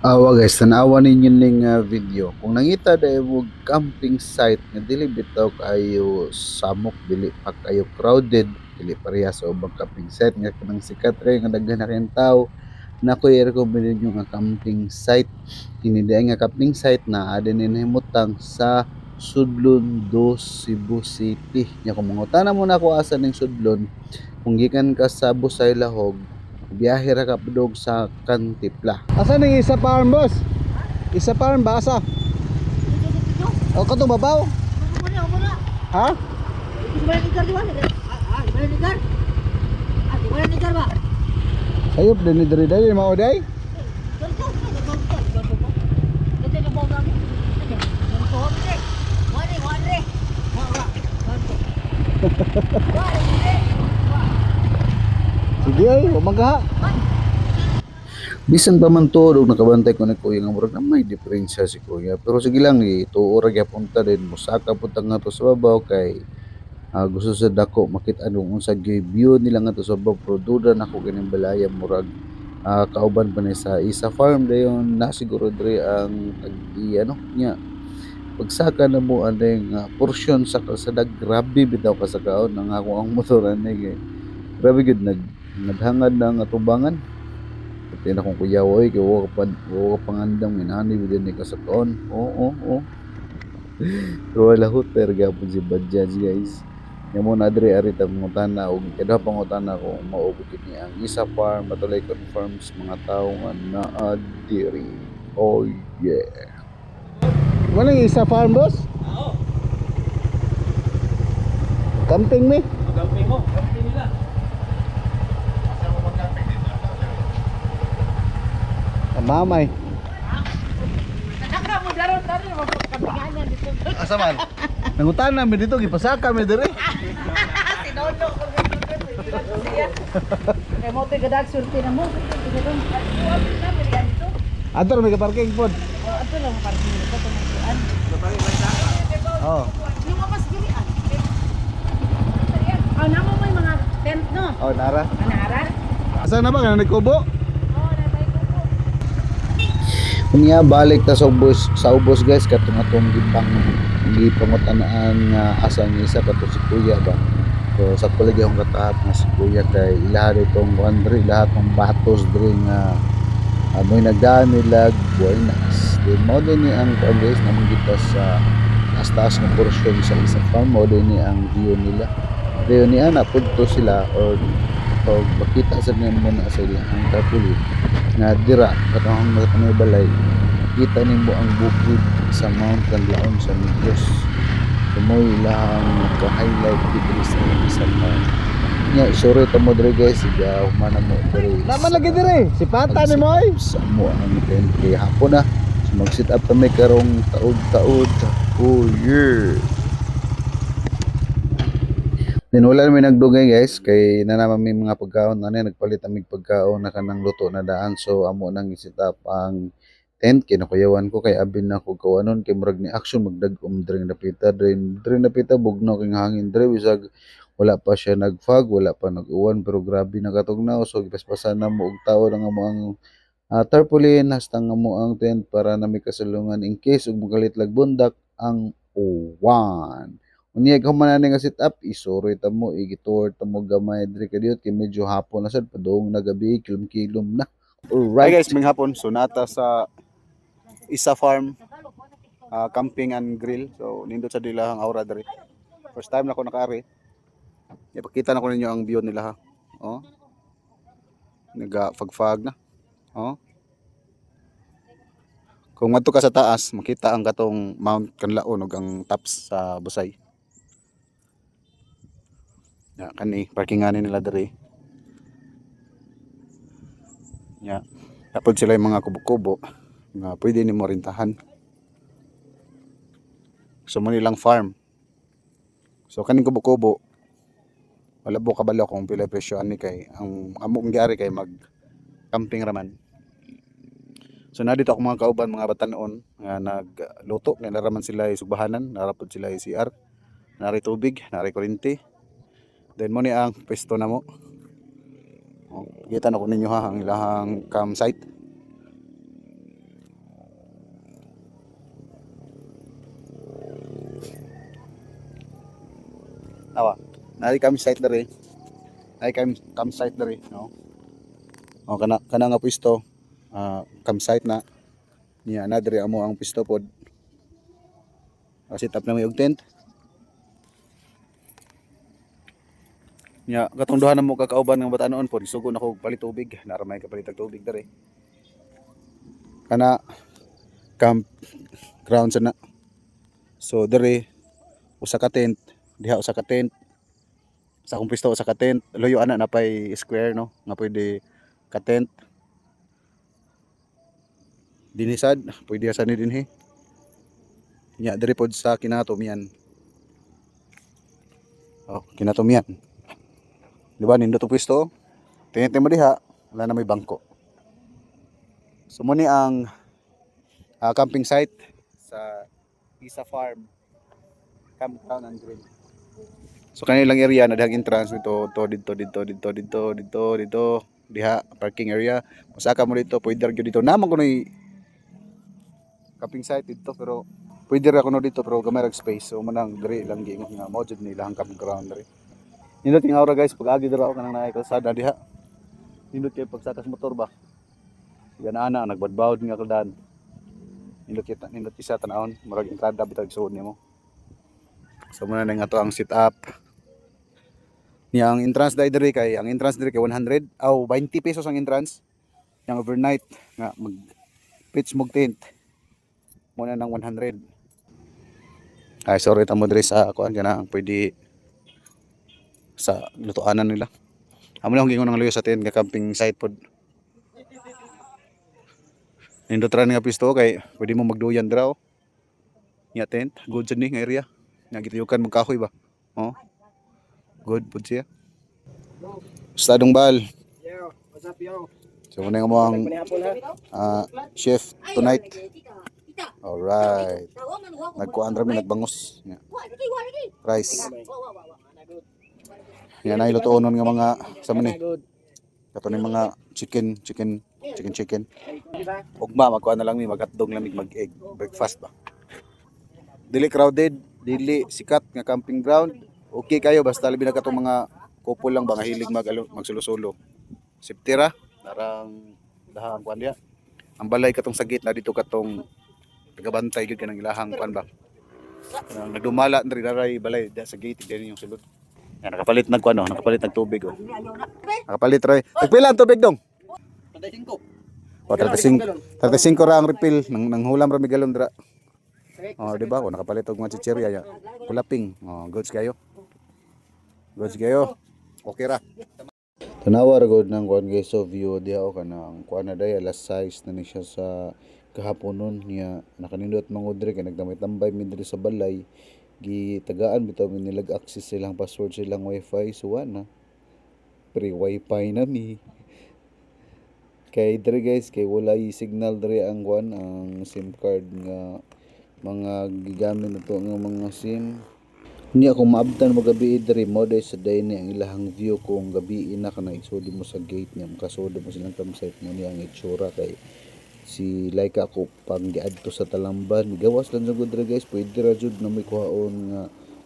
Awa guys, tanawa ninyo ning video. Kung nangita dahil mo camping site nga dili bitaw kayo samok, dili pa kayo crowded, dili pareha sa ubang camping site nga kanang sikat ray nga daghan na kayong tao, nako i-recommend ninyo nga camping site. Kini diay nga camping site na adin ni nahimutang sa Sudlon 2, Cebu City. Nya kung mangutana mo na ako asa ning Sudlon, kung gikan ka sa Busay Lahog, biyahe ra ka padung sa Kantipla. Asa ning isa farm boss? Isa farm ba asa? O kato babaw? Ha? Ayop din ni diri dai mao dai. Sige ay, umagaha. Bisan pa man todo nakabantay ko ni kuya nga murag na may diferensya si kuya. Pero sige lang ituo ra gyapon ta din mosaka pud ta nga to sa babaw kay gusto sa dako makita anong unsa gyud view nila nga to sa babaw pero duda nako kining balaya murag kauban pa ni sa isa farm dayon na siguro diri ang ano nya pagsaka na mo aning porsyon sa kalsada grabe bitaw kasagaon ang ako ang motor ani kay grabe gud naghangad na ang atubangan. Pati na kung kuya oy kay wa ka pangandam inani bidin ni kasakaon. Oo. Pero wala hoter gyapon si Bajaj guys. Nya mo na diri ari ta pangutana og kada pangutana ko maubot ni ang isa farm matulay confirms mga tawo nga naa diri. Oh yeah. Walang isa farm boss? Oo. Camping mi. Magamping mo. Gamping nila. Mamay. Nakra mo daron magkampingan dito. Asa man? Nangutan na mi dito gipasaka mi diri. Sinono ko siya. Kay mo te gadag sulti na mo. Dito na pilihan dito. Adto mi ka parking pod. Ato lang parking dito sa tuan. Oh. Yung mas gili ah. Oh, namo mo yung mga tent no. Oh, nara. Anara? Asa na ba kanang nagkubo? Oh, natay ko po. Unya balik ta sa ubos guys katong atong gipangutanaan nga asa ni isa kato si kuya ba. So sa kulig akong katahap nga si kuya kay ilaha ditong wandri lahat ng batos diri nga amoy nagdaan nila buenas. Then mo din ni ang guys namang kita sa taas-taas ng porsyon sa isang farm mo din ni ang view nila. Dayon ni ana pudto sila or pag makita sa nimo na sa ilang tapuli na dira katong may balay kita nimo ang bukid sa Mount Canlaon sa Negros. Tumoy ilang ka-highlight dito sa isang nya sorry to mo dre guys siya humana mo dre Naman lagi diri. Si Pata ni mo ay. sa mo ang tent kay hapon na so, mag sit up kami karong taod oh yeah. Then wala namin nagdugay guys kay na naman may mga pagkaon na nagpalit amig pagkaon na kanang luto na daan so amo nang isit up ang tent kinakuyawan ko kay abin na ko kawanon kay murag ni action magdagom dring napita dring napita bugnaw king hangin dre bisag wala pa siya nagfog wala pa nag-uwan pero grabe nakatugnaw so gipaspasan na mo og tao na nga mo ang tarpaulin hasta nga mo ang tent para na may kasulungan in case ug magalitlag bundak ang uwan. Unya ikaw man nga sit up isoroy ta mo igitour ta mo gamay diri kadiyot kay medyo hapon na sad padung na gabi kilom-kilom na. Hi Alright. guys, ming hapon. So nata sa Isa Farm camping and grill. So nindot sa dilahang aura diri. First time na ako nakaari. Ipakita na ko ninyo ang view nila ha. Oh. Naga-fagfag na. Oh. Kung madto ka sa taas, makita ang katong Mount Canlaon ug ang tops sa Busay. Ya, kani parkingan nila diri. Ya. Tapos sila yung mga kubo-kubo nga pwede nimo rintahan. So mo nilang farm. So kaning kubo-kubo wala po kabalo kung pila presyo ani kay ang amo gyari kay mag camping raman. So na dito ako mga kauban mga batanon nga nagluto nga naraman sila sugbahanan, narapod sila CR, nari tubig, nari kuryente. Then mo ni ang pwesto na mo. Oh, kita na ko ninyo ha ang ilahang campsite. Awa. Nari campsite dere. Nari campsite dere, no. O kana nga pwesto, campsite na. Niya na dere amo ang pwesto pod. Set up na may og tent. Nya katong duha na mo kakauban nga bata-anon pod sugo na ko palit tubig, naramay ka palit og tubig dere. Kana camp ground sana. So dere usa ka tent, diha usa ka tent. Sa akong pwesto usa ka tent, loyo ana na pay square no, nga pwede ka tent. Dinisad, pwede sa ni dinhi. Nya dere pod sa kinatumian. Oh, kinatumian. Di ba nindot ang pwesto? Tingin mo diha, wala na may bangko. So muni ang camping site sa Isa Farm Campground and Grill. So kanilang area na dihang entrance dito diha parking area. Masaka mo dito, pwede ra gyud dito. Naman ko noy camping site dito pero pwede ra kuno dito pero gamay ra space. So manang diri lang giingon nga mao jud ni ilang campground diri. Nindot yung aura guys, pag agi dira ako kanang naay kalsada diha. Nindot kay pagsakas motor ba. Yan ana nagbadbawd nga kaldan. Nindot isa tanahon, murag entrada bitag suod nimo. So muna na nga to ang setup. Niya ang entrance diri kay 100 aw 20 pesos ang entrance. Yang overnight nga mag pitch mog tent. Muna ng 100. Ay sorry tamo diri sa kuan kana ang pwede sa lutuanan nila. Amo lang gingon ang luyo sa tent nga camping site pod. Nindot ra nga pisto kay pwede mo magduyan dira oh. Nya tent, good jud ni nga area. Nga gituyukan mong kahoy ba? Oh. Good pud siya. Stadong bal. Yo, what's up yo? So muna nga mo ang chef tonight. Alright. Nagkuan ra mi nagbangos. Nya. Rice. Yan ay lutuonon nga mga sa man ni. Kato ni mga chicken. Ugma magkuan na lang mi magatdog lamig mag-egg breakfast ba. Dili crowded, dili sikat nga camping ground. Okay kayo basta labi na katong mga couple lang ba nga hilig magsulo-sulo. Safety ra, narang dahang kuan dia. Ang balay katong sa gate na dito katong tagabantay gyud kanang ilahang kuan ba. Nagdumala diri daray balay sa gate din yung sulod. Yan, nakapalit nag tubig oh. Nakapalit ra. Nagpila ang tubig dong? 35. O 35 ra ang refill nang hulam ra mi galon dira. Oh, di ba? O nakapalit og mga chichirya ya. Kulaping. Oh, goods kayo. Okay ra. Tanawa ra gud nang kuan guys so view diha o kanang kuan na day alas 6 na ni siya sa kahaponon niya nakanindot mangudre kay nagtambay-tambay mi diri sa balay gitagaan bitaw mi nilag access silang password silang wifi so na free wifi na mi kay diri guys kay walay signal diri ang kuan ang SIM card nga mga gigamit nato nga mga SIM niya kung maabtan mo gabi diri mo day sa day ni ang ilahang view kung gabi na kana isudi mo sa gate niya makasudi mo silang campsite mo niya ang itsura kay si Laika ko pag giadto sa Talamban gawas lang jud diri guys pwede ra jud na may kuhaon nga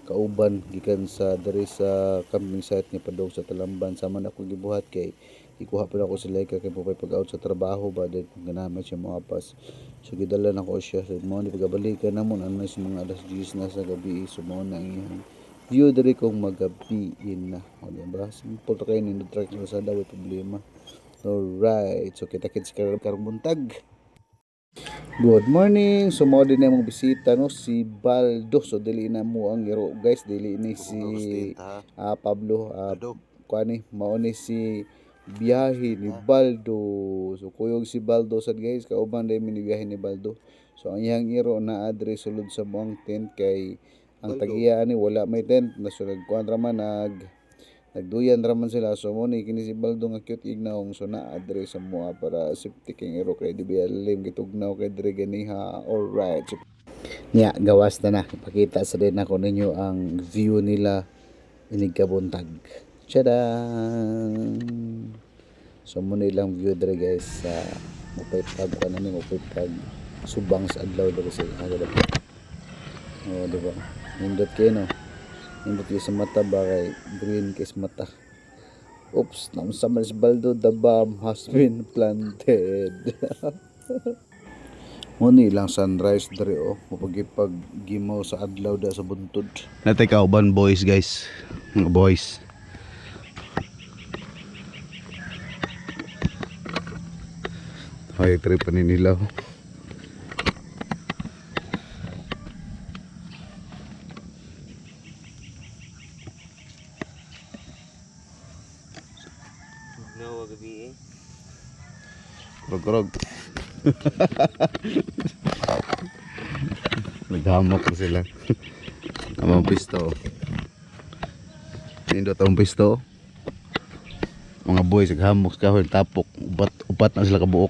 kauban gikan sa diri sa camping site ni padong sa Talamban sama na ko gibuhat kay ikuha pa ako si Laika kay pupay pag-out sa trabaho ba din ganaman siya moapas so gidala na ko siya so mo ni pagabalikan namon ano sa mga alas 10 na sa gabi so mo na iyang view diri kung magabiin na o diba simple to kay nindot track sa daw problema. Alright, so kita-kits karong buntag. Good morning. So mo din mong bisita no si Baldo. So dili na mo ang iro guys, dili ni si Pablo kuani mao ni si biyahe ni Baldo. So kuyog si Baldo sad guys, kauban dai mi biyahe ni Baldo. So ang iyang iro na address sulod sa moang tent kay ang tagiya ni wala may tent na so nagkuan ra man nagduyan raman sila so mo ni kini si Baldo nga cute ignaong so na address sa mo para safety king ero kay di bialim gitugnaw kay dire ganiha. Alright so, nya gawas na ipakita sa din ako ninyo ang view nila inig kabuntag. Chadan, so mo nilang view dire guys sa mupaypag pa namin mupaypag subang sa adlaw dire sila agad oh diba nindot kayo no Nindot kay sa mata ba kay green kay sa mata. Oops, naunsa man si Baldo, the bomb has been planted. Muni lang sunrise dere o, mapagipag gimaw sa adlaw da sa buntod. Natay kauban boys guys. Mga boys. Ay, trip pa nila. Krog-krog. Naghamok na sila. Amang pisto. Nindot ang pisto. Mga boys naghamok sa kahoy tapok. Upat na sila kabuok.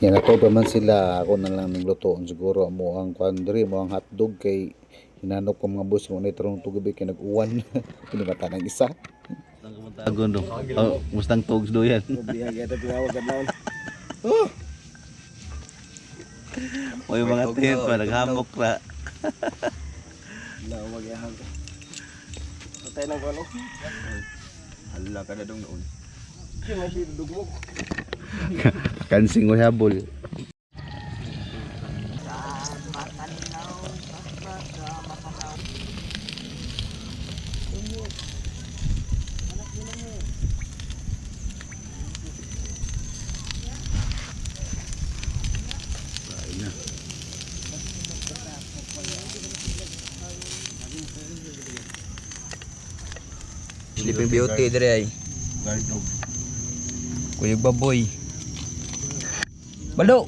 Yan ako pa man sila, ako na lang naglutoon siguro mo ang kandri, mo ang hotdog kay hinanok ko mga boys kung itarong tugabi kay nag-uwan. Pinimata ng isa. Tagon do. Oh, mustang togs do yan. O yung mga tent pa naghamok ra. Nawag yan. Patay ng ano? Hala ka na dong noon. Kasi masih dugmok. Kansing ko habol. Sleeping Beauty dire ay. Kuyog baboy. Balo.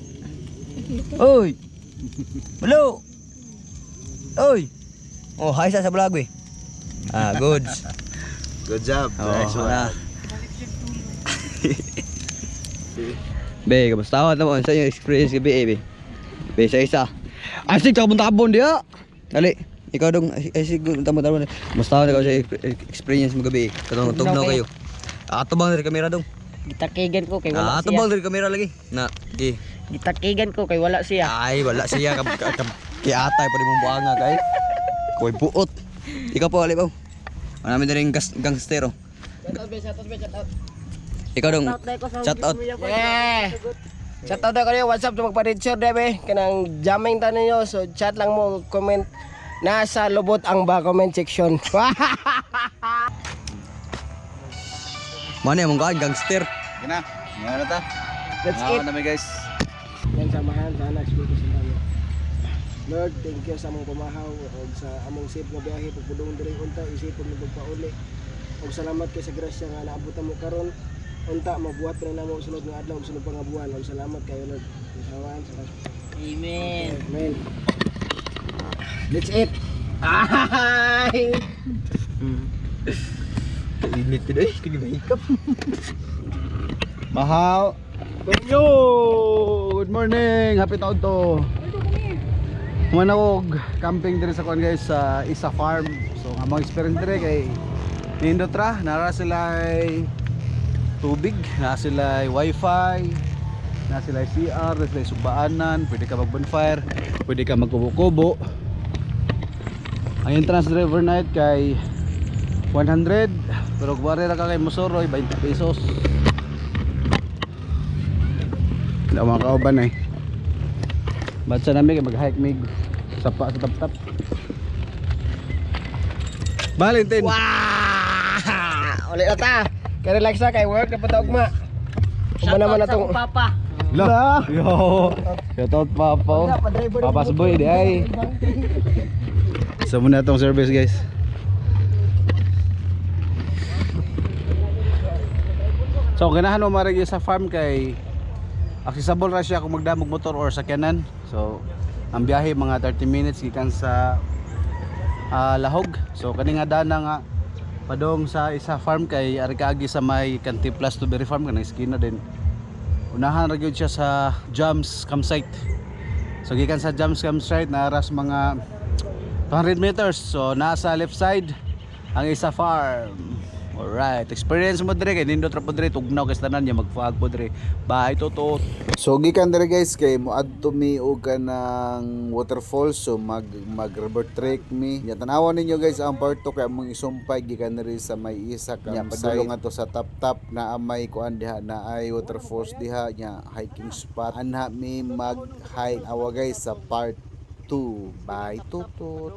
Oy. Balo. Oy. Oh, hi sa vlog we. Ah, goods. Good job. Nice one. Be, kamusta ka naman sa yung experience gabi eh, be? Be, isa-isa. Asik, tsaka buntabon dia. Dali. Ikaw dong, asik, buntabon. Kamusta ka na sa experience mo gabi eh? Tugnaw kayo. Atubang dari kamera dong. Gitakigan ko kay wala siya. Atubang dari kamera lagi. Na, di. Gitakigan ko kay wala siya. Ay, wala siya. Kaya atay pa rin mong buanga kay. Koy buot. Ikaw po, alibaw. Marami na rin gangstero. Ikaw dong, shout out. Yeah! Shout out na kayo, WhatsApp to magpa-readsure debe. Kanang jamming ta ninyo, so chat lang mo, comment. Nasa lubot ang comment section. Mana yung mga gangster? Gina. Ngano ta? That's it. Nami guys. Yan samahan sana experience sa namin. Lord, thank you sa among pamahaw o sa among safe nga biyahe pagpudong diri unta isipon mo pagpauli. Og salamat kay sa grasya nga naabutan mo karon. Unta mabuhat pa na mo sunod nga adlaw ug sunod pa nga buwan. Og salamat kayo Lord. Salamat. Amen. Amen. That's it. Ay! Init ko deh, kini mahikap. Mahal. Yo! Good morning. Happy taon to. Manawog camping diri sa kuan guys sa Isa Farm. So among experience diri kay nindot ra, nara sila tubig, nara sila wifi, nara sila CR, nara sila subaanan, pwede ka mag-bonfire, pwede ka magkubo-kubo. Ang entrance driver night kay 100, pero kung wari ra ka kay Mosoroy 20 pesos. Wala mga kauban eh. Ba't sa namin kay mag-hike mig sapa sa tap-tap. Valentine. Wow! Ulit na ta. Kaya relax na kay work na patawag ma. Kuma naman na tong Papa. La. Yo. Shout out Papa. Papa Suboy di ay. So muna itong service guys. So ganahan mo marigi sa farm kay accessible ra siya kung magdamog motor or sakyanan. So ang biyahe mga 30 minutes gikan sa Lahog. So kani nga dana nga padong sa Isa Farm kay ari kaagi sa may Cantiplas Strawberry Farm kanang eskina din. Unahan ra gyud siya sa Jams campsite. So gikan sa Jams campsite naaras mga 200 meters. So nasa left side ang Isa Farm. Alright, experience mo dire kay nindot ra po dire tugnaw kay tanan niya magfag po dire. Bye toto. So gikan dere guys kay moadto mi og kanang waterfall so mag river trek mi. Nya tanawan ninyo guys ang part 2 kay among isumpay gikan diri sa may isa ka padulong ato sa tap na amay kuan diha na ay waterfalls diha nya hiking spot. Anha mi mag-hike awa guys sa part 2. Bye toto.